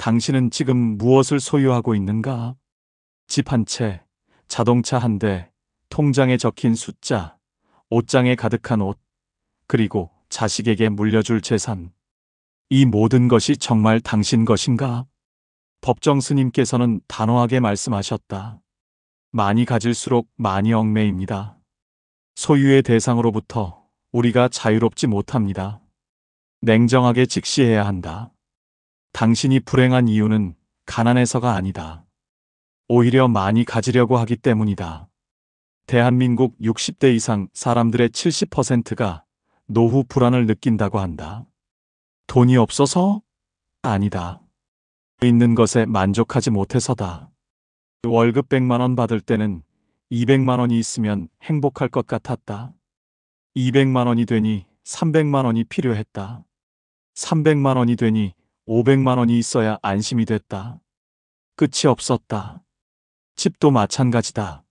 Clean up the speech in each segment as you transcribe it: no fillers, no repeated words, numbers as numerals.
당신은 지금 무엇을 소유하고 있는가? 집 한 채, 자동차 한 대, 통장에 적힌 숫자, 옷장에 가득한 옷, 그리고 자식에게 물려줄 재산. 이 모든 것이 정말 당신 것인가? 법정 스님께서는 단호하게 말씀하셨다. 많이 가질수록 많이 얽매입니다. 소유의 대상으로부터 우리가 자유롭지 못합니다. 냉정하게 직시해야 한다. 당신이 불행한 이유는 가난해서가 아니다. 오히려 많이 가지려고 하기 때문이다. 대한민국 60대 이상 사람들의 70%가 노후 불안을 느낀다고 한다. 돈이 없어서? 아니다. 있는 것에 만족하지 못해서다. 월급 100만 원 받을 때는 200만 원이 있으면 행복할 것 같았다. 200만 원이 되니 300만 원이 필요했다. 300만 원이 되니 500만 원이 있어야 안심이 됐다. 끝이 없었다. 집도 마찬가지다.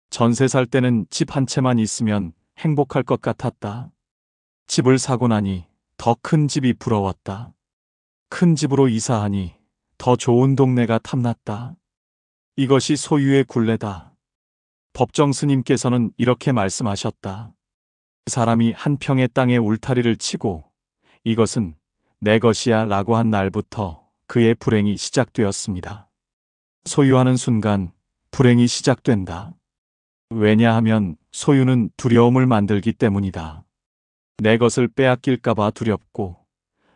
전세 살 때는 집 한 채만 있으면 행복할 것 같았다. 집을 사고 나니 더 큰 집이 부러웠다. 큰 집으로 이사하니 더 좋은 동네가 탐났다. 이것이 소유의 굴레다. 법정 스님께서는 이렇게 말씀하셨다. 사람이 한 평의 땅에 울타리를 치고 이것은 내 것이야 라고 한 날부터 그의 불행이 시작되었습니다. 소유하는 순간 불행이 시작된다. 왜냐하면 소유는 두려움을 만들기 때문이다. 내 것을 빼앗길까봐 두렵고,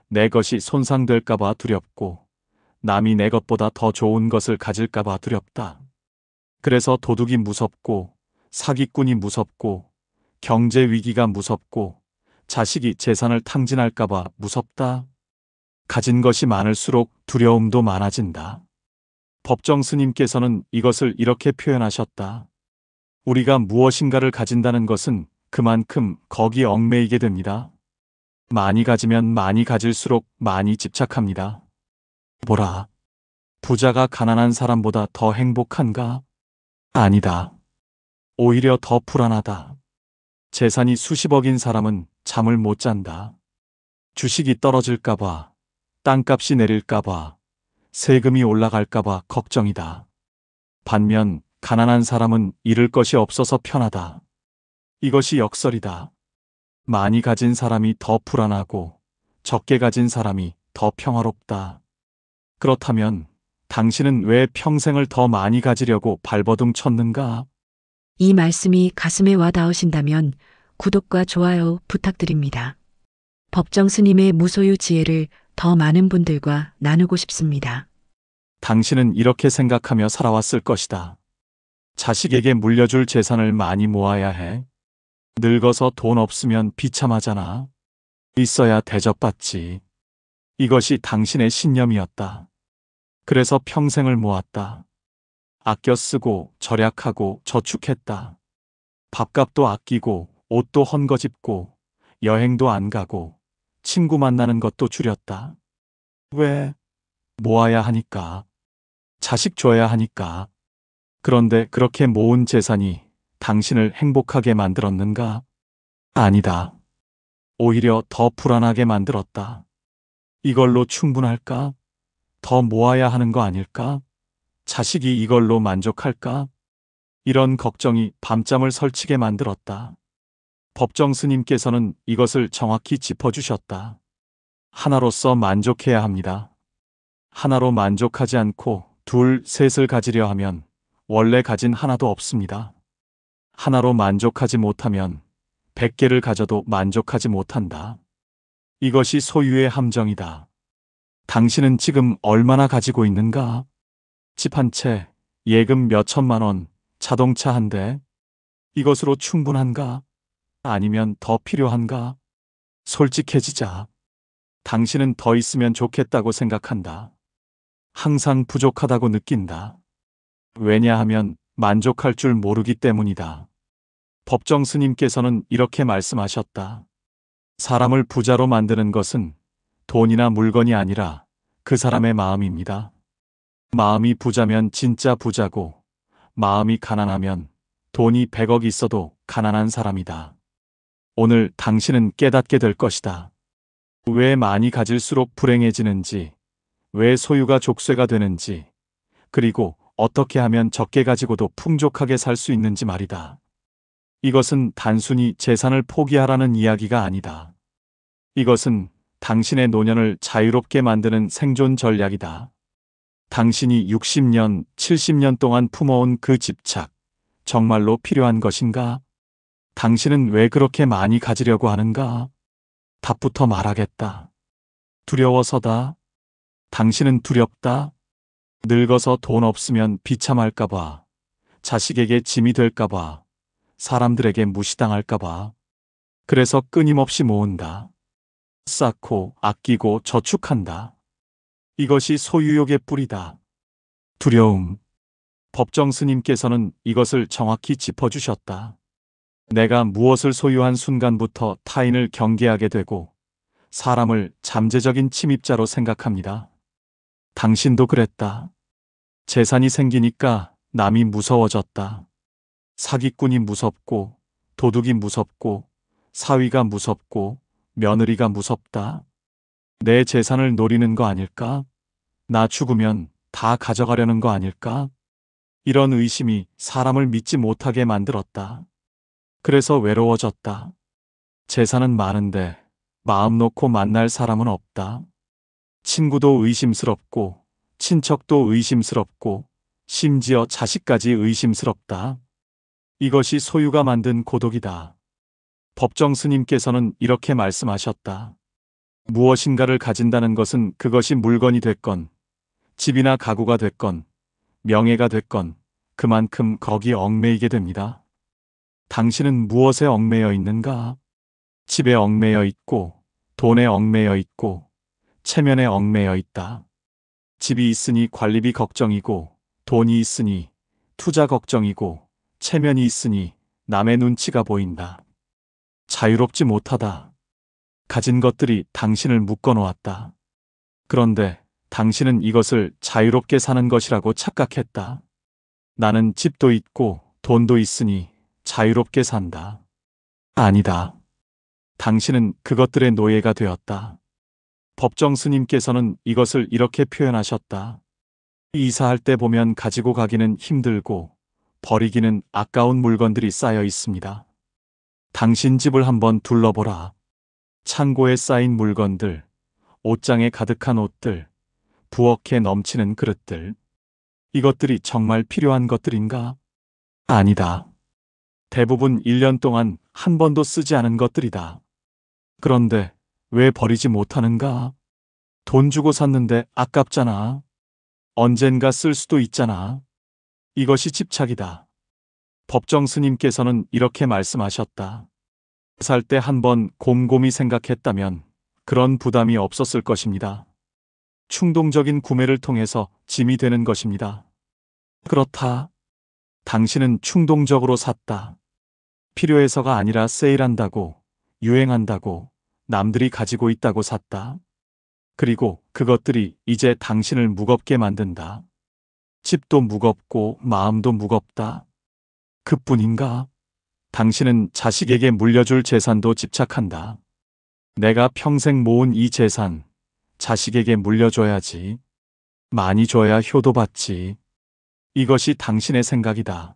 내 것이 손상될까봐 두렵고, 남이 내 것보다 더 좋은 것을 가질까봐 두렵다. 그래서 도둑이 무섭고, 사기꾼이 무섭고, 경제 위기가 무섭고, 자식이 재산을 탕진할까봐 무섭다. 가진 것이 많을수록 두려움도 많아진다. 법정 스님께서는 이것을 이렇게 표현하셨다. 우리가 무엇인가를 가진다는 것은 그만큼 거기에 얽매이게 됩니다. 많이 가지면 많이 가질수록 많이 집착합니다. 보라, 부자가 가난한 사람보다 더 행복한가? 아니다. 오히려 더 불안하다. 재산이 수십억인 사람은 잠을 못 잔다. 주식이 떨어질까봐, 땅값이 내릴까봐, 세금이 올라갈까봐 걱정이다. 반면 가난한 사람은 잃을 것이 없어서 편하다. 이것이 역설이다. 많이 가진 사람이 더 불안하고 적게 가진 사람이 더 평화롭다. 그렇다면 당신은 왜 평생을 더 많이 가지려고 발버둥 쳤는가? 이 말씀이 가슴에 와 닿으신다면 구독과 좋아요 부탁드립니다. 법정 스님의 무소유 지혜를 더 많은 분들과 나누고 싶습니다. 당신은 이렇게 생각하며 살아왔을 것이다. 자식에게 물려줄 재산을 많이 모아야 해. 늙어서 돈 없으면 비참하잖아. 있어야 대접받지. 이것이 당신의 신념이었다. 그래서 평생을 모았다. 아껴 쓰고 절약하고 저축했다. 밥값도 아끼고 옷도 헌거집고 여행도 안 가고 친구 만나는 것도 줄였다. 왜? 모아야 하니까. 자식 줘야 하니까. 그런데 그렇게 모은 재산이 당신을 행복하게 만들었는가? 아니다. 오히려 더 불안하게 만들었다. 이걸로 충분할까? 더 모아야 하는 거 아닐까? 자식이 이걸로 만족할까? 이런 걱정이 밤잠을 설치게 만들었다. 법정 스님께서는 이것을 정확히 짚어주셨다. 하나로서 만족해야 합니다. 하나로 만족하지 않고 둘, 셋을 가지려 하면 원래 가진 하나도 없습니다. 하나로 만족하지 못하면 100개를 가져도 만족하지 못한다. 이것이 소유의 함정이다. 당신은 지금 얼마나 가지고 있는가? 집 한 채, 예금 몇 천만 원, 자동차 한 대. 이것으로 충분한가? 아니면 더 필요한가? 솔직해지자. 당신은 더 있으면 좋겠다고 생각한다. 항상 부족하다고 느낀다. 왜냐하면 만족할 줄 모르기 때문이다. 법정 스님께서는 이렇게 말씀하셨다. 사람을 부자로 만드는 것은 돈이나 물건이 아니라 그 사람의 마음입니다. 마음이 부자면 진짜 부자고, 마음이 가난하면 돈이 100억 있어도 가난한 사람이다. 오늘 당신은 깨닫게 될 것이다. 왜 많이 가질수록 불행해지는지, 왜 소유가 족쇄가 되는지, 그리고 어떻게 하면 적게 가지고도 풍족하게 살 수 있는지 말이다. 이것은 단순히 재산을 포기하라는 이야기가 아니다. 이것은 당신의 노년을 자유롭게 만드는 생존 전략이다. 당신이 60년, 70년 동안 품어온 그 집착, 정말로 필요한 것인가? 당신은 왜 그렇게 많이 가지려고 하는가? 답부터 말하겠다. 두려워서다. 당신은 두렵다. 늙어서 돈 없으면 비참할까봐, 자식에게 짐이 될까봐, 사람들에게 무시당할까봐. 그래서 끊임없이 모은다. 쌓고 아끼고 저축한다. 이것이 소유욕의 뿌리다. 두려움. 법정 스님께서는 이것을 정확히 짚어주셨다. 내가 무엇을 소유한 순간부터 타인을 경계하게 되고 사람을 잠재적인 침입자로 생각합니다. 당신도 그랬다. 재산이 생기니까 남이 무서워졌다. 사기꾼이 무섭고, 도둑이 무섭고, 사위가 무섭고, 며느리가 무섭다. 내 재산을 노리는 거 아닐까? 나 죽으면 다 가져가려는 거 아닐까? 이런 의심이 사람을 믿지 못하게 만들었다. 그래서 외로워졌다. 재산은 많은데 마음 놓고 만날 사람은 없다. 친구도 의심스럽고, 친척도 의심스럽고, 심지어 자식까지 의심스럽다. 이것이 소유가 만든 고독이다. 법정 스님께서는 이렇게 말씀하셨다. 무엇인가를 가진다는 것은 그것이 물건이 됐건, 집이나 가구가 됐건, 명예가 됐건, 그만큼 거기에 얽매이게 됩니다. 당신은 무엇에 얽매여 있는가? 집에 얽매여 있고, 돈에 얽매여 있고, 체면에 얽매여 있다. 집이 있으니 관리비 걱정이고, 돈이 있으니 투자 걱정이고, 체면이 있으니 남의 눈치가 보인다. 자유롭지 못하다. 가진 것들이 당신을 묶어놓았다. 그런데 당신은 이것을 자유롭게 사는 것이라고 착각했다. 나는 집도 있고 돈도 있으니 자유롭게 산다. 아니다. 당신은 그것들의 노예가 되었다. 법정 스님께서는 이것을 이렇게 표현하셨다. 이사할 때 보면 가지고 가기는 힘들고 버리기는 아까운 물건들이 쌓여 있습니다. 당신 집을 한번 둘러보라. 창고에 쌓인 물건들, 옷장에 가득한 옷들, 부엌에 넘치는 그릇들. 이것들이 정말 필요한 것들인가? 아니다. 대부분 1년 동안 한 번도 쓰지 않은 것들이다. 그런데 왜 버리지 못하는가? 돈 주고 샀는데 아깝잖아. 언젠가 쓸 수도 있잖아. 이것이 집착이다. 법정 스님께서는 이렇게 말씀하셨다. 살 때 한번 곰곰이 생각했다면 그런 부담이 없었을 것입니다. 충동적인 구매를 통해서 짐이 되는 것입니다. 그렇다. 당신은 충동적으로 샀다. 필요해서가 아니라 세일한다고, 유행한다고, 남들이 가지고 있다고 샀다. 그리고 그것들이 이제 당신을 무겁게 만든다. 집도 무겁고 마음도 무겁다. 그뿐인가? 당신은 자식에게 물려줄 재산도 집착한다. 내가 평생 모은 이 재산, 자식에게 물려줘야지. 많이 줘야 효도받지. 이것이 당신의 생각이다.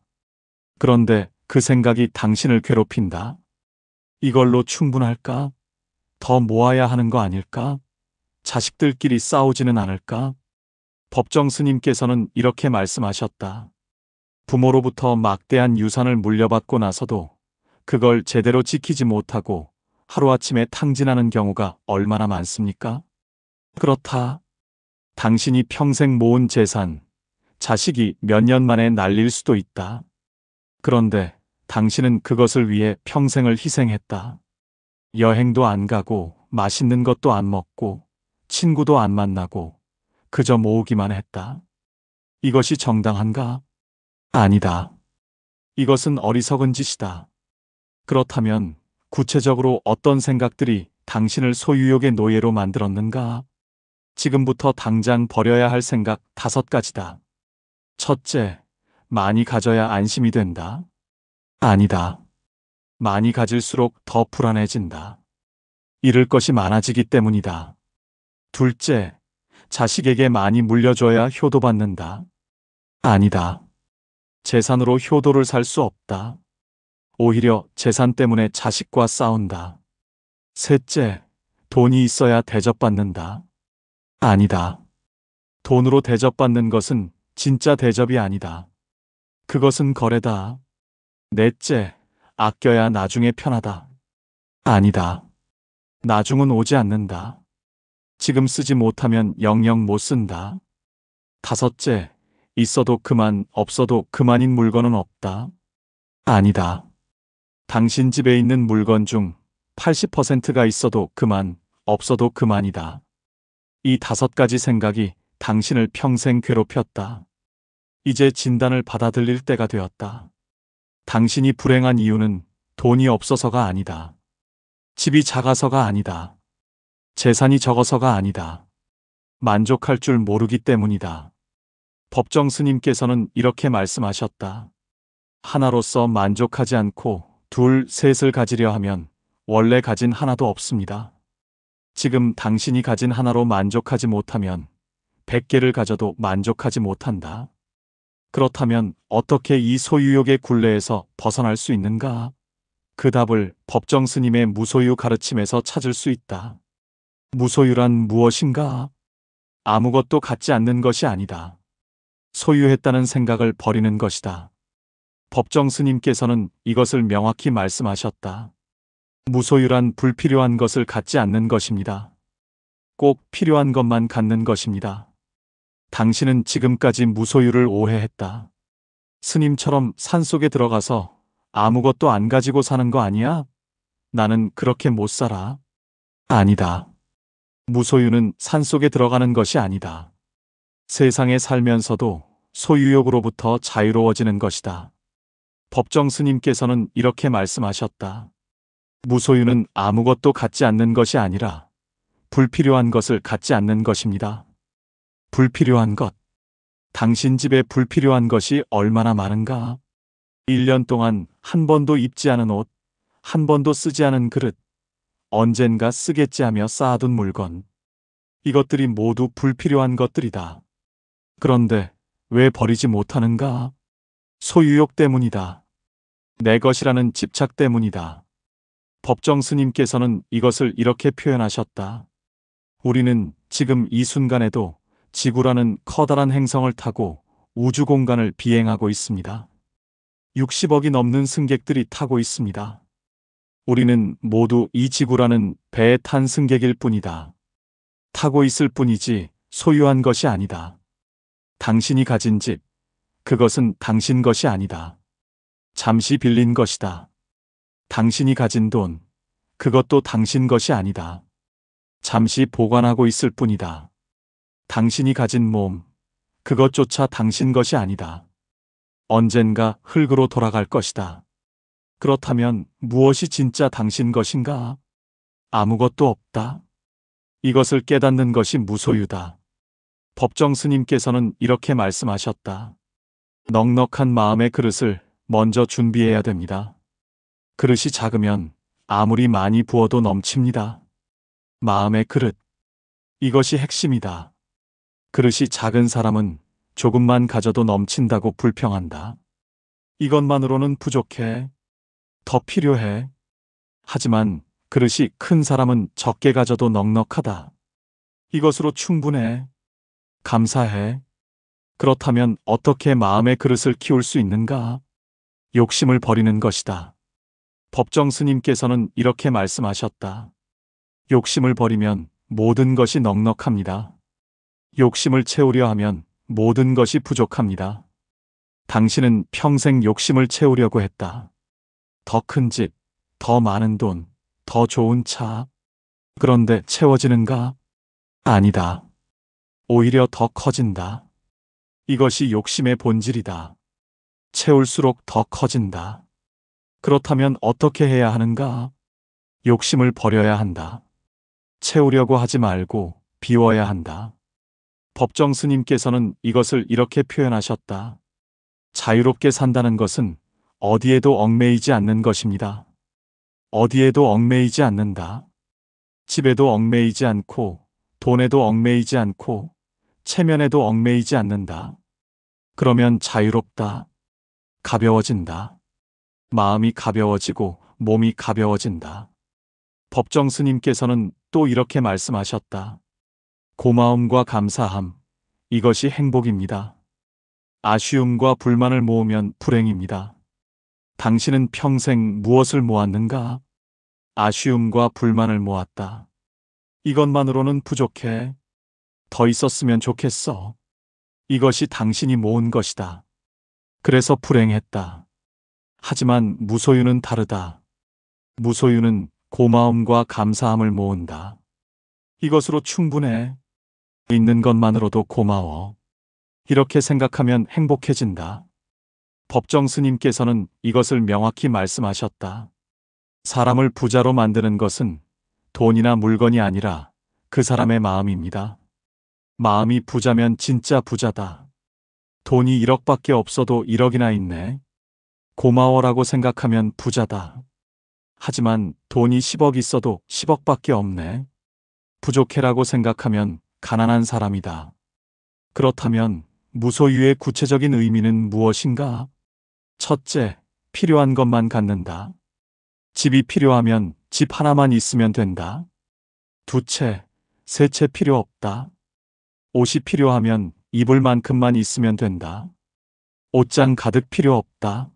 그런데 그 생각이 당신을 괴롭힌다. 이걸로 충분할까? 더 모아야 하는 거 아닐까? 자식들끼리 싸우지는 않을까? 법정 스님께서는 이렇게 말씀하셨다. 부모로부터 막대한 유산을 물려받고 나서도 그걸 제대로 지키지 못하고 하루아침에 탕진하는 경우가 얼마나 많습니까? 그렇다. 당신이 평생 모은 재산, 자식이 몇 년 만에 날릴 수도 있다. 그런데 당신은 그것을 위해 평생을 희생했다. 여행도 안 가고 맛있는 것도 안 먹고 친구도 안 만나고 그저 모으기만 했다. 이것이 정당한가? 아니다. 이것은 어리석은 짓이다. 그렇다면 구체적으로 어떤 생각들이 당신을 소유욕의 노예로 만들었는가? 지금부터 당장 버려야 할 생각 5가지다. 첫째, 많이 가져야 안심이 된다. 아니다. 많이 가질수록 더 불안해진다. 잃을 것이 많아지기 때문이다. 둘째, 자식에게 많이 물려줘야 효도받는다. 아니다. 재산으로 효도를 살 수 없다. 오히려 재산 때문에 자식과 싸운다. 셋째, 돈이 있어야 대접받는다. 아니다. 돈으로 대접받는 것은 진짜 대접이 아니다. 그것은 거래다. 넷째, 아껴야 나중에 편하다. 아니다. 나중은 오지 않는다. 지금 쓰지 못하면 영영 못 쓴다. 다섯째, 있어도 그만, 없어도 그만인 물건은 없다. 아니다. 당신 집에 있는 물건 중 80%가 있어도 그만, 없어도 그만이다. 이 5가지 생각이 당신을 평생 괴롭혔다. 이제 진단을 받아들일 때가 되었다. 당신이 불행한 이유는 돈이 없어서가 아니다. 집이 작아서가 아니다. 재산이 적어서가 아니다. 만족할 줄 모르기 때문이다. 법정 스님께서는 이렇게 말씀하셨다. 하나로서 만족하지 않고 둘, 셋을 가지려 하면 원래 가진 하나도 없습니다. 지금 당신이 가진 하나로 만족하지 못하면 100개를 가져도 만족하지 못한다. 그렇다면 어떻게 이 소유욕의 굴레에서 벗어날 수 있는가? 그 답을 법정 스님의 무소유 가르침에서 찾을 수 있다. 무소유란 무엇인가? 아무것도 갖지 않는 것이 아니다. 소유했다는 생각을 버리는 것이다. 법정 스님께서는 이것을 명확히 말씀하셨다. 무소유란 불필요한 것을 갖지 않는 것입니다. 꼭 필요한 것만 갖는 것입니다. 당신은 지금까지 무소유를 오해했다. 스님처럼 산속에 들어가서 아무것도 안 가지고 사는 거 아니야? 나는 그렇게 못 살아. 아니다. 무소유는 산속에 들어가는 것이 아니다. 세상에 살면서도 소유욕으로부터 자유로워지는 것이다. 법정 스님께서는 이렇게 말씀하셨다. 무소유는 아무것도 갖지 않는 것이 아니라 불필요한 것을 갖지 않는 것입니다. 불필요한 것. 당신 집에 불필요한 것이 얼마나 많은가? 1년 동안 한 번도 입지 않은 옷, 한 번도 쓰지 않은 그릇, 언젠가 쓰겠지 하며 쌓아둔 물건. 이것들이 모두 불필요한 것들이다. 그런데 왜 버리지 못하는가? 소유욕 때문이다. 내 것이라는 집착 때문이다. 법정 스님께서는 이것을 이렇게 표현하셨다. 우리는 지금 이 순간에도 지구라는 커다란 행성을 타고 우주 공간을 비행하고 있습니다. 60억이 넘는 승객들이 타고 있습니다. 우리는 모두 이 지구라는 배에 탄 승객일 뿐이다. 타고 있을 뿐이지 소유한 것이 아니다. 당신이 가진 집, 그것은 당신 것이 아니다. 잠시 빌린 것이다. 당신이 가진 돈, 그것도 당신 것이 아니다. 잠시 보관하고 있을 뿐이다. 당신이 가진 몸, 그것조차 당신 것이 아니다. 언젠가 흙으로 돌아갈 것이다. 그렇다면 무엇이 진짜 당신 것인가? 아무것도 없다. 이것을 깨닫는 것이 무소유다. 법정 스님께서는 이렇게 말씀하셨다. 넉넉한 마음의 그릇을 먼저 준비해야 됩니다. 그릇이 작으면 아무리 많이 부어도 넘칩니다. 마음의 그릇. 이것이 핵심이다. 그릇이 작은 사람은 조금만 가져도 넘친다고 불평한다. 이것만으로는 부족해. 더 필요해. 하지만 그릇이 큰 사람은 적게 가져도 넉넉하다. 이것으로 충분해. 감사해. 그렇다면 어떻게 마음의 그릇을 키울 수 있는가? 욕심을 버리는 것이다. 법정 스님께서는 이렇게 말씀하셨다. 욕심을 버리면 모든 것이 넉넉합니다. 욕심을 채우려 하면 모든 것이 부족합니다. 당신은 평생 욕심을 채우려고 했다. 더 큰 집, 더 많은 돈, 더 좋은 차. 그런데 채워지는가? 아니다. 오히려 더 커진다. 이것이 욕심의 본질이다. 채울수록 더 커진다. 그렇다면 어떻게 해야 하는가? 욕심을 버려야 한다. 채우려고 하지 말고 비워야 한다. 법정 스님께서는 이것을 이렇게 표현하셨다. 자유롭게 산다는 것은 어디에도 얽매이지 않는 것입니다. 어디에도 얽매이지 않는다. 집에도 얽매이지 않고, 돈에도 얽매이지 않고, 체면에도 얽매이지 않는다. 그러면 자유롭다. 가벼워진다. 마음이 가벼워지고 몸이 가벼워진다. 법정 스님께서는 또 이렇게 말씀하셨다. 고마움과 감사함, 이것이 행복입니다. 아쉬움과 불만을 모으면 불행입니다. 당신은 평생 무엇을 모았는가? 아쉬움과 불만을 모았다. 이것만으로는 부족해. 더 있었으면 좋겠어. 이것이 당신이 모은 것이다. 그래서 불행했다. 하지만 무소유는 다르다. 무소유는 고마움과 감사함을 모은다. 이것으로 충분해. 있는 것만으로도 고마워. 이렇게 생각하면 행복해진다. 법정 스님께서는 이것을 명확히 말씀하셨다. 사람을 부자로 만드는 것은 돈이나 물건이 아니라 그 사람의 마음입니다. 마음이 부자면 진짜 부자다. 돈이 1억밖에 없어도 1억이나 있네. 고마워라고 생각하면 부자다. 하지만 돈이 10억 있어도 10억밖에 없네. 부족해라고 생각하면 가난한 사람이다. 그렇다면 무소유의 구체적인 의미는 무엇인가? 첫째, 필요한 것만 갖는다. 집이 필요하면 집 하나만 있으면 된다. 두째, 세 채 필요 없다. 옷이 필요하면 입을 만큼만 있으면 된다. 옷장 가득 필요 없다.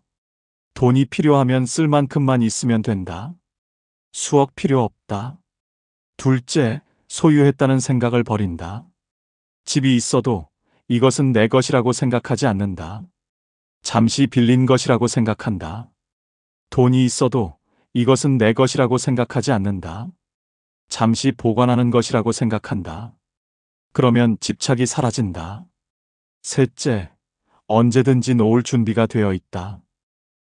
돈이 필요하면 쓸 만큼만 있으면 된다. 수억 필요 없다. 둘째, 소유했다는 생각을 버린다. 집이 있어도 이것은 내 것이라고 생각하지 않는다. 잠시 빌린 것이라고 생각한다. 돈이 있어도 이것은 내 것이라고 생각하지 않는다. 잠시 보관하는 것이라고 생각한다. 그러면 집착이 사라진다. 셋째, 언제든지 놓을 준비가 되어 있다.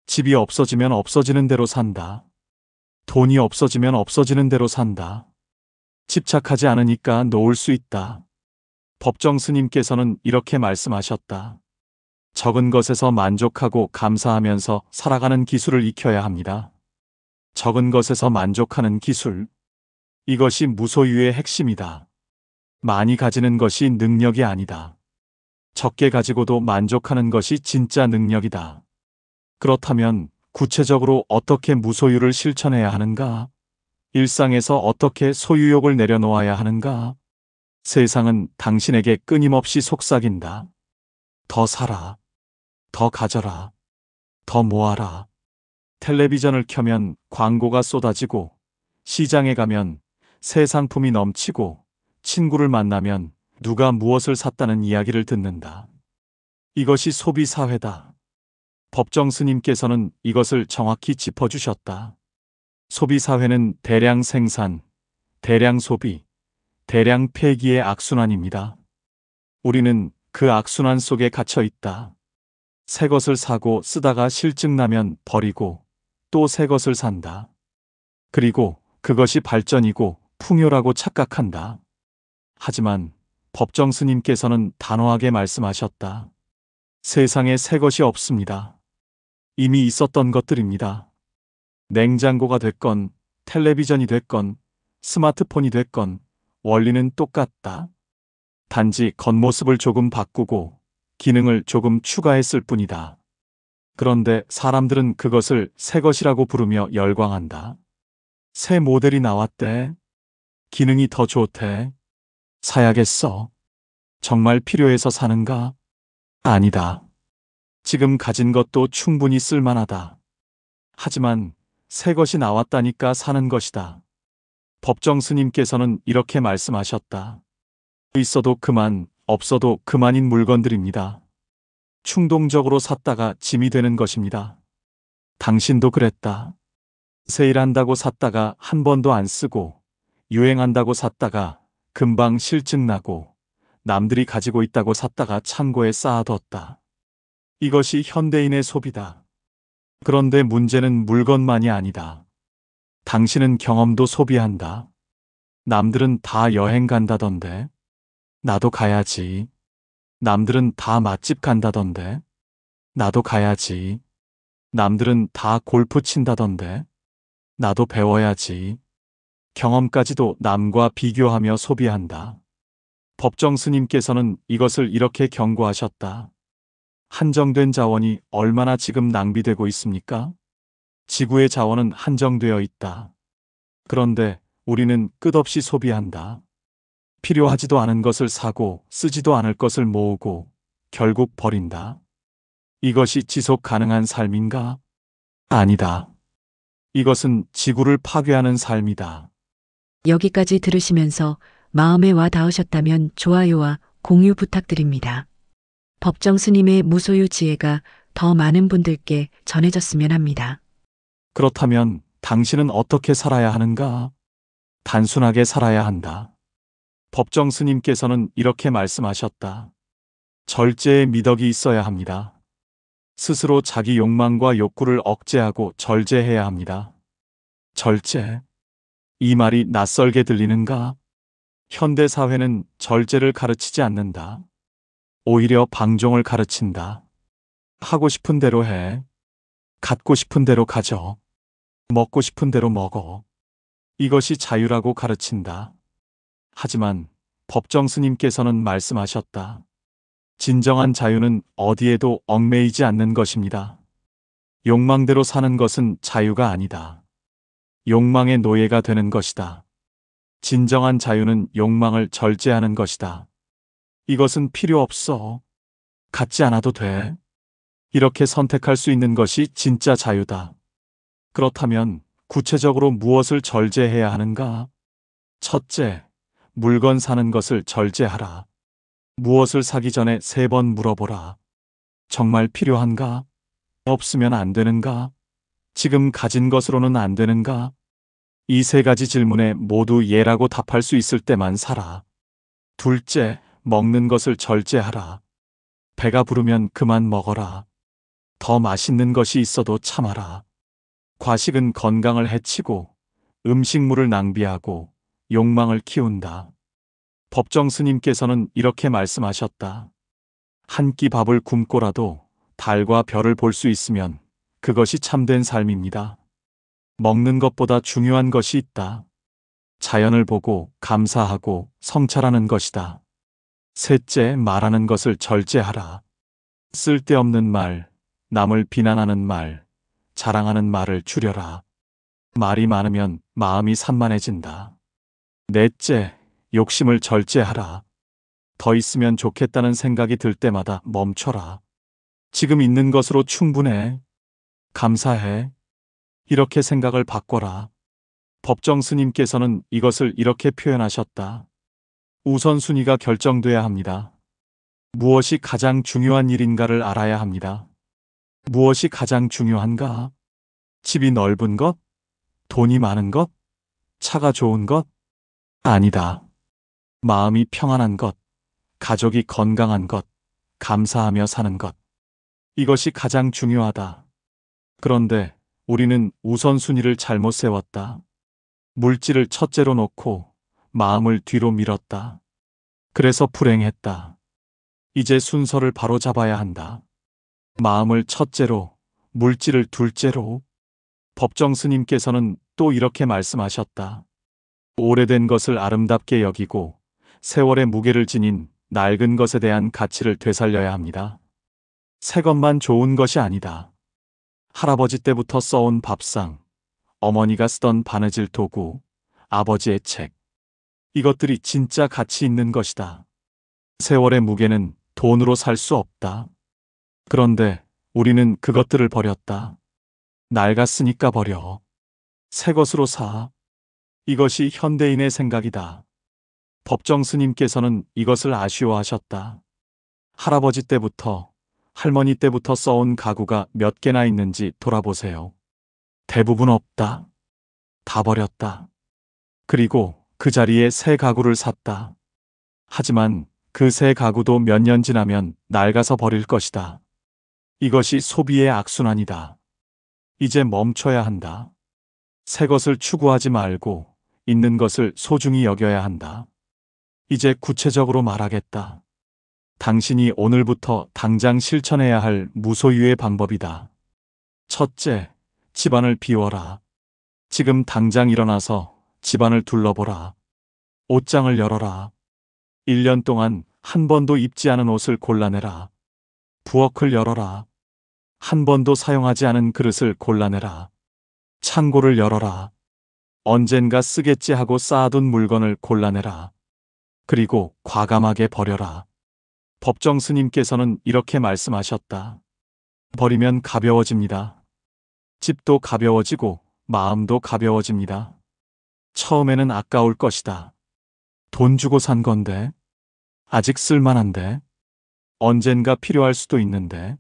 집이 없어지면 없어지는 대로 산다. 돈이 없어지면 없어지는 대로 산다. 집착하지 않으니까 놓을 수 있다. 법정 스님께서는 이렇게 말씀하셨다. 적은 것에서 만족하고 감사하면서 살아가는 기술을 익혀야 합니다. 적은 것에서 만족하는 기술. 이것이 무소유의 핵심이다. 많이 가지는 것이 능력이 아니다. 적게 가지고도 만족하는 것이 진짜 능력이다. 그렇다면 구체적으로 어떻게 무소유를 실천해야 하는가? 일상에서 어떻게 소유욕을 내려놓아야 하는가? 세상은 당신에게 끊임없이 속삭인다. 더 사라. 더 가져라. 더 모아라. 텔레비전을 켜면 광고가 쏟아지고, 시장에 가면 새 상품이 넘치고, 친구를 만나면 누가 무엇을 샀다는 이야기를 듣는다. 이것이 소비사회다. 법정 스님께서는 이것을 정확히 짚어주셨다. 소비사회는 대량 생산, 대량 소비, 대량 폐기의 악순환입니다. 우리는 그 악순환 속에 갇혀 있다. 새 것을 사고 쓰다가 실증나면 버리고 또 새 것을 산다. 그리고 그것이 발전이고 풍요라고 착각한다. 하지만 법정 스님께서는 단호하게 말씀하셨다. 세상에 새 것이 없습니다. 이미 있었던 것들입니다. 냉장고가 됐건, 텔레비전이 됐건, 스마트폰이 됐건, 원리는 똑같다. 단지 겉모습을 조금 바꾸고, 기능을 조금 추가했을 뿐이다. 그런데 사람들은 그것을 새 것이라고 부르며 열광한다. 새 모델이 나왔대. 기능이 더 좋대. 사야겠어. 정말 필요해서 사는가? 아니다. 지금 가진 것도 충분히 쓸만하다. 하지만 새 것이 나왔다니까 사는 것이다. 법정 스님께서는 이렇게 말씀하셨다. 있어도 그만, 없어도 그만인 물건들입니다. 충동적으로 샀다가 짐이 되는 것입니다. 당신도 그랬다. 세일한다고 샀다가 한 번도 안 쓰고, 유행한다고 샀다가 금방 실증나고, 남들이 가지고 있다고 샀다가 창고에 쌓아뒀다. 이것이 현대인의 소비다. 그런데 문제는 물건만이 아니다. 당신은 경험도 소비한다. 남들은 다 여행 간다던데. 나도 가야지. 남들은 다 맛집 간다던데. 나도 가야지. 남들은 다 골프 친다던데. 나도 배워야지. 경험까지도 남과 비교하며 소비한다. 법정 스님께서는 이것을 이렇게 경고하셨다. 한정된 자원이 얼마나 지금 낭비되고 있습니까? 지구의 자원은 한정되어 있다. 그런데 우리는 끝없이 소비한다. 필요하지도 않은 것을 사고 쓰지도 않을 것을 모으고 결국 버린다. 이것이 지속 가능한 삶인가? 아니다. 이것은 지구를 파괴하는 삶이다. 여기까지 들으시면서 마음에 와 닿으셨다면 좋아요와 공유 부탁드립니다. 법정 스님의 무소유 지혜가 더 많은 분들께 전해졌으면 합니다. 그렇다면 당신은 어떻게 살아야 하는가? 단순하게 살아야 한다. 법정 스님께서는 이렇게 말씀하셨다. 절제의 미덕이 있어야 합니다. 스스로 자기 욕망과 욕구를 억제하고 절제해야 합니다. 절제. 이 말이 낯설게 들리는가? 현대 사회는 절제를 가르치지 않는다. 오히려 방종을 가르친다. 하고 싶은 대로 해. 갖고 싶은 대로 가져. 먹고 싶은 대로 먹어. 이것이 자유라고 가르친다. 하지만 법정 스님께서는 말씀하셨다. 진정한 자유는 어디에도 얽매이지 않는 것입니다. 욕망대로 사는 것은 자유가 아니다. 욕망의 노예가 되는 것이다. 진정한 자유는 욕망을 절제하는 것이다. 이것은 필요 없어. 갖지 않아도 돼. 이렇게 선택할 수 있는 것이 진짜 자유다. 그렇다면 구체적으로 무엇을 절제해야 하는가? 첫째, 물건 사는 것을 절제하라. 무엇을 사기 전에 3번 물어보라. 정말 필요한가? 없으면 안 되는가? 지금 가진 것으로는 안 되는가? 이 3가지 질문에 모두 예라고 답할 수 있을 때만 사라. 둘째, 먹는 것을 절제하라. 배가 부르면 그만 먹어라. 더 맛있는 것이 있어도 참아라. 과식은 건강을 해치고 음식물을 낭비하고 욕망을 키운다. 법정 스님께서는 이렇게 말씀하셨다. 한 끼 밥을 굶고라도 달과 별을 볼 수 있으면 그것이 참된 삶입니다. 먹는 것보다 중요한 것이 있다. 자연을 보고 감사하고 성찰하는 것이다. 셋째, 말하는 것을 절제하라. 쓸데없는 말, 남을 비난하는 말, 자랑하는 말을 줄여라. 말이 많으면 마음이 산만해진다. 넷째, 욕심을 절제하라. 더 있으면 좋겠다는 생각이 들 때마다 멈춰라. 지금 있는 것으로 충분해. 감사해. 이렇게 생각을 바꿔라. 법정 스님께서는 이것을 이렇게 표현하셨다. 우선순위가 결정돼야 합니다. 무엇이 가장 중요한 일인가를 알아야 합니다. 무엇이 가장 중요한가? 집이 넓은 것? 돈이 많은 것? 차가 좋은 것? 아니다. 마음이 평안한 것, 가족이 건강한 것, 감사하며 사는 것. 이것이 가장 중요하다. 그런데 우리는 우선순위를 잘못 세웠다. 물질을 첫째로 놓고 마음을 뒤로 밀었다. 그래서 불행했다. 이제 순서를 바로 잡아야 한다. 마음을 첫째로, 물질을 둘째로. 법정 스님께서는 또 이렇게 말씀하셨다. 오래된 것을 아름답게 여기고 세월의 무게를 지닌 낡은 것에 대한 가치를 되살려야 합니다. 새 것만 좋은 것이 아니다. 할아버지 때부터 써온 밥상, 어머니가 쓰던 바느질 도구, 아버지의 책. 이것들이 진짜 가치 있는 것이다. 세월의 무게는 돈으로 살 수 없다. 그런데 우리는 그것들을 버렸다. 낡았으니까 버려. 새 것으로 사. 이것이 현대인의 생각이다. 법정 스님께서는 이것을 아쉬워하셨다. 할아버지 때부터, 할머니 때부터 써온 가구가 몇 개나 있는지 돌아보세요. 대부분 없다. 다 버렸다. 그리고 그 자리에 새 가구를 샀다. 하지만 그 새 가구도 몇 년 지나면 낡아서 버릴 것이다. 이것이 소비의 악순환이다. 이제 멈춰야 한다. 새 것을 추구하지 말고 있는 것을 소중히 여겨야 한다. 이제 구체적으로 말하겠다. 당신이 오늘부터 당장 실천해야 할 무소유의 방법이다. 첫째, 집안을 비워라. 지금 당장 일어나서 집안을 둘러보라. 옷장을 열어라. 1년 동안 한 번도 입지 않은 옷을 골라내라. 부엌을 열어라. 한 번도 사용하지 않은 그릇을 골라내라. 창고를 열어라. 언젠가 쓰겠지 하고 쌓아둔 물건을 골라내라. 그리고 과감하게 버려라. 법정 스님께서는 이렇게 말씀하셨다. 버리면 가벼워집니다. 집도 가벼워지고 마음도 가벼워집니다. 처음에는 아까울 것이다. 돈 주고 산 건데, 아직 쓸만한데, 언젠가 필요할 수도 있는데,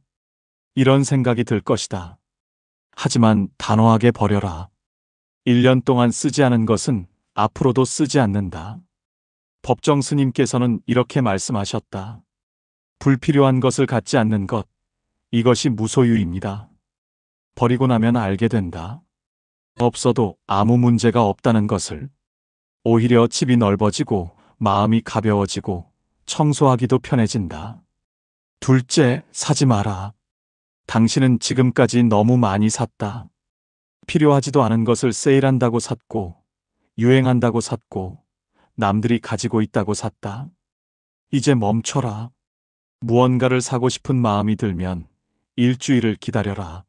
이런 생각이 들 것이다. 하지만 단호하게 버려라. 1년 동안 쓰지 않은 것은 앞으로도 쓰지 않는다. 법정 스님께서는 이렇게 말씀하셨다. 불필요한 것을 갖지 않는 것, 이것이 무소유입니다. 버리고 나면 알게 된다. 없어도 아무 문제가 없다는 것을. 오히려 집이 넓어지고 마음이 가벼워지고 청소하기도 편해진다. 둘째, 사지 마라. 당신은 지금까지 너무 많이 샀다. 필요하지도 않은 것을 세일한다고 샀고, 유행한다고 샀고, 남들이 가지고 있다고 샀다. 이제 멈춰라. 무언가를 사고 싶은 마음이 들면 일주일을 기다려라.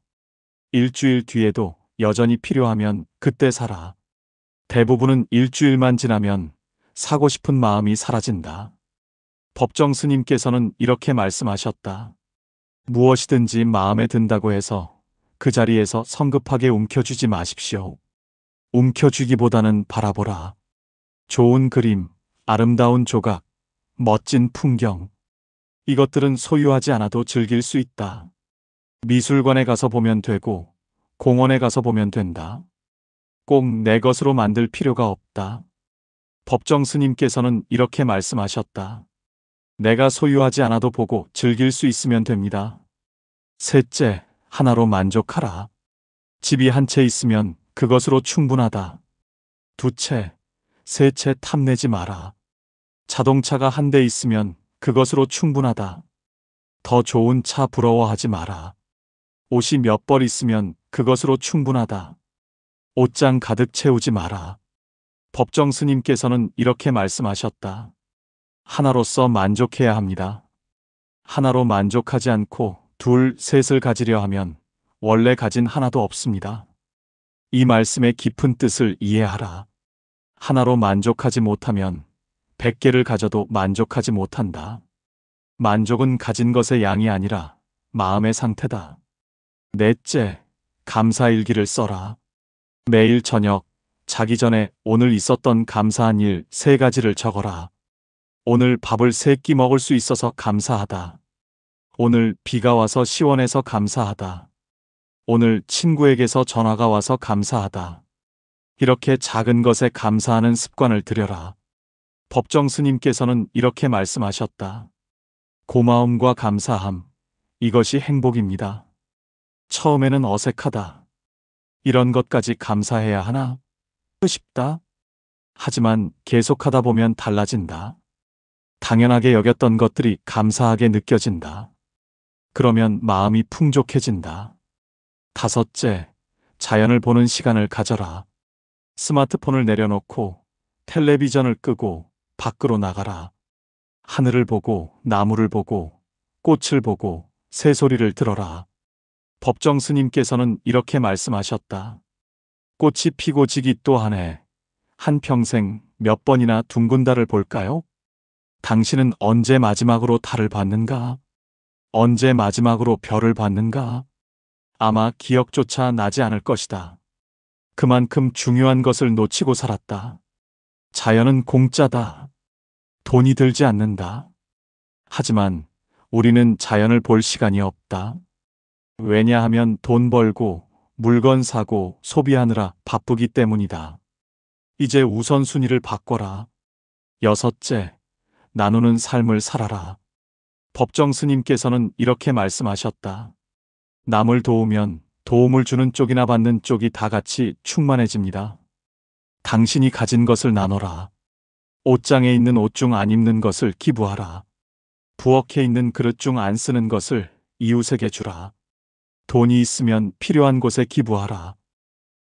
일주일 뒤에도 여전히 필요하면 그때 사라. 대부분은 일주일만 지나면 사고 싶은 마음이 사라진다. 법정 스님께서는 이렇게 말씀하셨다. 무엇이든지 마음에 든다고 해서 그 자리에서 성급하게 움켜쥐지 마십시오. 움켜쥐기보다는 바라보라. 좋은 그림, 아름다운 조각, 멋진 풍경. 이것들은 소유하지 않아도 즐길 수 있다. 미술관에 가서 보면 되고, 공원에 가서 보면 된다. 꼭 내 것으로 만들 필요가 없다. 법정 스님께서는 이렇게 말씀하셨다. 내가 소유하지 않아도 보고 즐길 수 있으면 됩니다. 셋째, 하나로 만족하라. 집이 한 채 있으면 그것으로 충분하다. 두채, 세 채 탐내지 마라. 자동차가 한 대 있으면 그것으로 충분하다. 더 좋은 차 부러워하지 마라. 옷이 몇 벌 있으면 그것으로 충분하다. 옷장 가득 채우지 마라. 법정 스님께서는 이렇게 말씀하셨다. 하나로서 만족해야 합니다. 하나로 만족하지 않고 둘, 셋을 가지려 하면 원래 가진 하나도 없습니다. 이 말씀의 깊은 뜻을 이해하라. 하나로 만족하지 못하면 100개를 가져도 만족하지 못한다. 만족은 가진 것의 양이 아니라 마음의 상태다. 넷째, 감사일기를 써라. 매일 저녁, 자기 전에 오늘 있었던 감사한 일 3가지를 적어라. 오늘 밥을 3끼 먹을 수 있어서 감사하다. 오늘 비가 와서 시원해서 감사하다. 오늘 친구에게서 전화가 와서 감사하다. 이렇게 작은 것에 감사하는 습관을 들여라. 법정 스님께서는 이렇게 말씀하셨다. 고마움과 감사함, 이것이 행복입니다. 처음에는 어색하다. 이런 것까지 감사해야 하나? 싶다. 하지만 계속하다 보면 달라진다. 당연하게 여겼던 것들이 감사하게 느껴진다. 그러면 마음이 풍족해진다. 다섯째, 자연을 보는 시간을 가져라. 스마트폰을 내려놓고 텔레비전을 끄고 밖으로 나가라. 하늘을 보고 나무를 보고 꽃을 보고 새소리를 들어라. 법정 스님께서는 이렇게 말씀하셨다. 꽃이 피고 지기 또 한 해, 한평생 몇 번이나 둥근 달을 볼까요? 당신은 언제 마지막으로 달을 봤는가? 언제 마지막으로 별을 봤는가? 아마 기억조차 나지 않을 것이다. 그만큼 중요한 것을 놓치고 살았다. 자연은 공짜다. 돈이 들지 않는다. 하지만 우리는 자연을 볼 시간이 없다. 왜냐하면 돈 벌고 물건 사고 소비하느라 바쁘기 때문이다. 이제 우선순위를 바꿔라. 여섯째, 나누는 삶을 살아라. 법정 스님께서는 이렇게 말씀하셨다. 남을 도우면 도움을 주는 쪽이나 받는 쪽이 다 같이 충만해집니다. 당신이 가진 것을 나눠라. 옷장에 있는 옷 중 안 입는 것을 기부하라. 부엌에 있는 그릇 중 안 쓰는 것을 이웃에게 주라. 돈이 있으면 필요한 곳에 기부하라.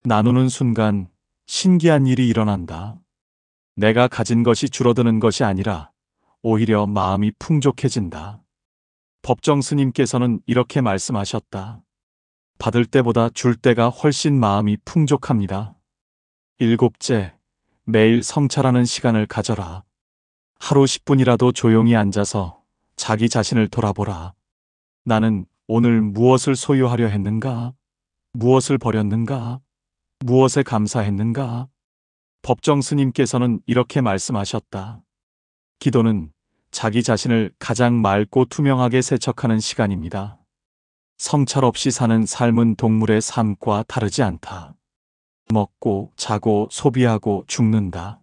나누는 순간 신기한 일이 일어난다. 내가 가진 것이 줄어드는 것이 아니라 오히려 마음이 풍족해진다. 법정 스님께서는 이렇게 말씀하셨다. 받을 때보다 줄 때가 훨씬 마음이 풍족합니다. 일곱째, 매일 성찰하는 시간을 가져라. 하루 10분이라도 조용히 앉아서 자기 자신을 돌아보라. 나는 오늘 무엇을 소유하려 했는가? 무엇을 버렸는가? 무엇에 감사했는가? 법정 스님께서는 이렇게 말씀하셨다. 기도는 자기 자신을 가장 맑고 투명하게 세척하는 시간입니다. 성찰 없이 사는 삶은 동물의 삶과 다르지 않다. 먹고, 자고, 소비하고 죽는다.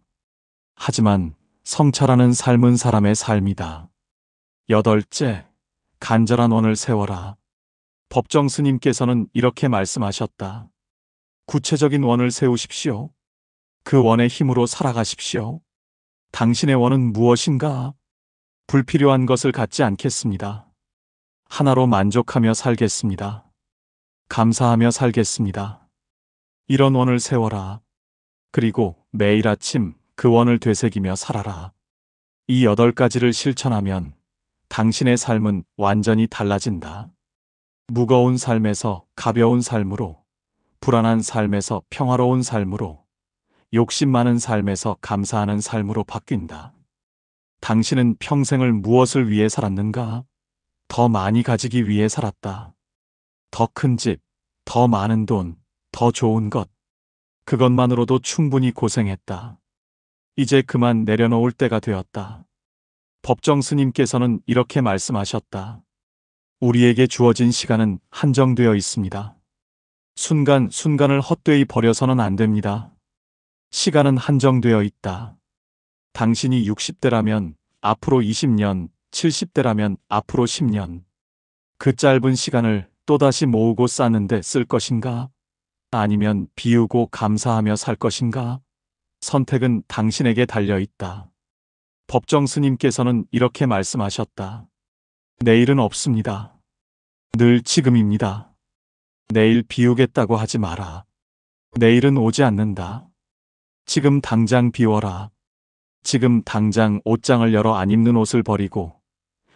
하지만 성찰하는 삶은 사람의 삶이다. 여덟째, 간절한 원을 세워라. 법정 스님께서는 이렇게 말씀하셨다. 구체적인 원을 세우십시오. 그 원의 힘으로 살아가십시오. 당신의 원은 무엇인가? 불필요한 것을 갖지 않겠습니다. 하나로 만족하며 살겠습니다. 감사하며 살겠습니다. 이런 원을 세워라. 그리고 매일 아침 그 원을 되새기며 살아라. 이 8가지를 실천하면 당신의 삶은 완전히 달라진다. 무거운 삶에서 가벼운 삶으로, 불안한 삶에서 평화로운 삶으로, 욕심 많은 삶에서 감사하는 삶으로 바뀐다. 당신은 평생을 무엇을 위해 살았는가? 더 많이 가지기 위해 살았다. 더 큰 집, 더 많은 돈, 더 좋은 것. 그것만으로도 충분히 고생했다. 이제 그만 내려놓을 때가 되었다. 법정 스님께서는 이렇게 말씀하셨다. 우리에게 주어진 시간은 한정되어 있습니다. 순간순간을 헛되이 버려서는 안 됩니다. 시간은 한정되어 있다. 당신이 60대라면 앞으로 20년, 70대라면 앞으로 10년. 그 짧은 시간을 또다시 모으고 쌓는데 쓸 것인가? 아니면 비우고 감사하며 살 것인가? 선택은 당신에게 달려 있다. 법정 스님께서는 이렇게 말씀하셨다. 내일은 없습니다. 늘 지금입니다. 내일 비우겠다고 하지 마라. 내일은 오지 않는다. 지금 당장 비워라. 지금 당장 옷장을 열어 안 입는 옷을 버리고,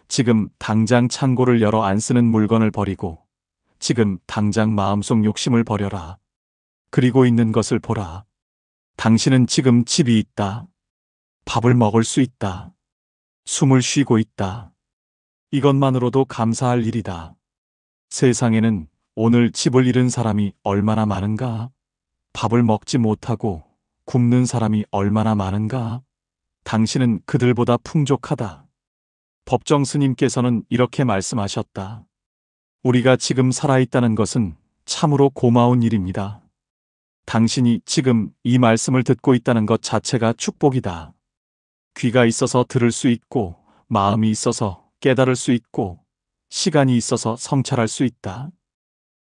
지금 당장 창고를 열어 안 쓰는 물건을 버리고, 지금 당장 마음속 욕심을 버려라. 그리고 있는 것을 보라. 당신은 지금 집이 있다. 밥을 먹을 수 있다. 숨을 쉬고 있다. 이것만으로도 감사할 일이다. 세상에는 오늘 집을 잃은 사람이 얼마나 많은가? 밥을 먹지 못하고 굶는 사람이 얼마나 많은가? 당신은 그들보다 풍족하다. 법정 스님께서는 이렇게 말씀하셨다. 우리가 지금 살아있다는 것은 참으로 고마운 일입니다. 당신이 지금 이 말씀을 듣고 있다는 것 자체가 축복이다. 귀가 있어서 들을 수 있고, 마음이 있어서 깨달을 수 있고, 시간이 있어서 성찰할 수 있다.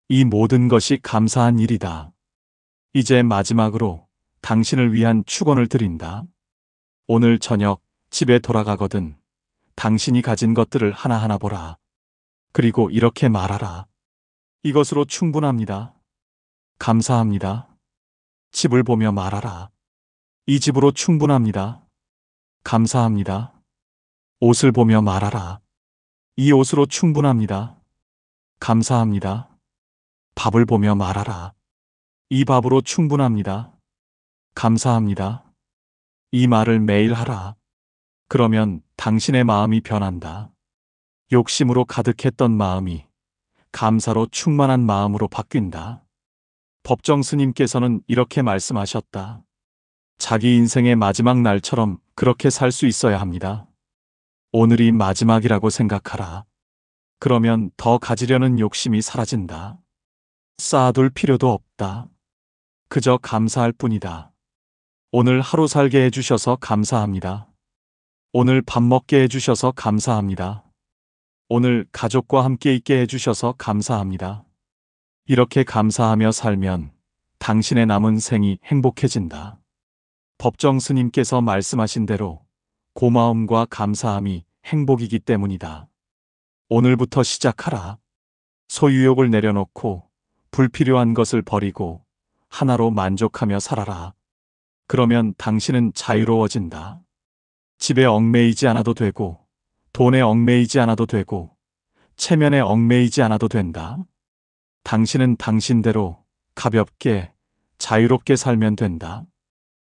이 모든 것이 감사한 일이다. 이제 마지막으로 당신을 위한 축원을 드린다. 오늘 저녁 집에 돌아가거든 당신이 가진 것들을 하나하나 보라. 그리고 이렇게 말하라. 이것으로 충분합니다. 감사합니다. 집을 보며 말하라. 이 집으로 충분합니다. 감사합니다. 옷을 보며 말하라. 이 옷으로 충분합니다. 감사합니다. 밥을 보며 말하라. 이 밥으로 충분합니다. 감사합니다. 이 말을 매일 하라. 그러면 당신의 마음이 변한다. 욕심으로 가득했던 마음이 감사로 충만한 마음으로 바뀐다. 법정 스님께서는 이렇게 말씀하셨다. 자기 인생의 마지막 날처럼 그렇게 살 수 있어야 합니다. 오늘이 마지막이라고 생각하라. 그러면 더 가지려는 욕심이 사라진다. 쌓아둘 필요도 없다. 그저 감사할 뿐이다. 오늘 하루 살게 해주셔서 감사합니다. 오늘 밥 먹게 해주셔서 감사합니다. 오늘 가족과 함께 있게 해주셔서 감사합니다. 이렇게 감사하며 살면 당신의 남은 생이 행복해진다. 법정 스님께서 말씀하신 대로 고마움과 감사함이 행복이기 때문이다. 오늘부터 시작하라. 소유욕을 내려놓고 불필요한 것을 버리고 하나로 만족하며 살아라. 그러면 당신은 자유로워진다. 집에 얽매이지 않아도 되고, 돈에 얽매이지 않아도 되고, 체면에 얽매이지 않아도 된다. 당신은 당신대로 가볍게, 자유롭게 살면 된다.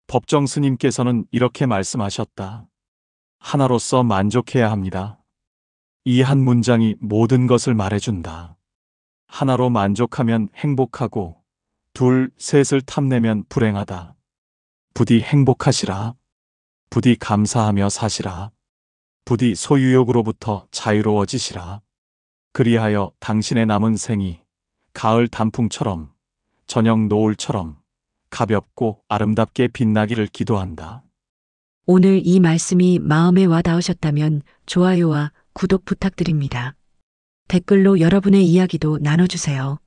법정 스님께서는 이렇게 말씀하셨다. 하나로서 만족해야 합니다. 이 한 문장이 모든 것을 말해준다. 하나로 만족하면 행복하고, 둘, 셋을 탐내면 불행하다. 부디 행복하시라. 부디 감사하며 사시라. 부디 소유욕으로부터 자유로워지시라. 그리하여 당신의 남은 생이 가을 단풍처럼, 저녁 노을처럼 가볍고 아름답게 빛나기를 기도한다. 오늘 이 말씀이 마음에 와 닿으셨다면 좋아요와 구독 부탁드립니다. 댓글로 여러분의 이야기도 나눠주세요.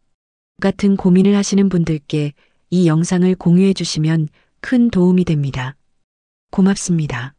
같은 고민을 하시는 분들께 이 영상을 공유해 주시면 큰 도움이 됩니다. 고맙습니다.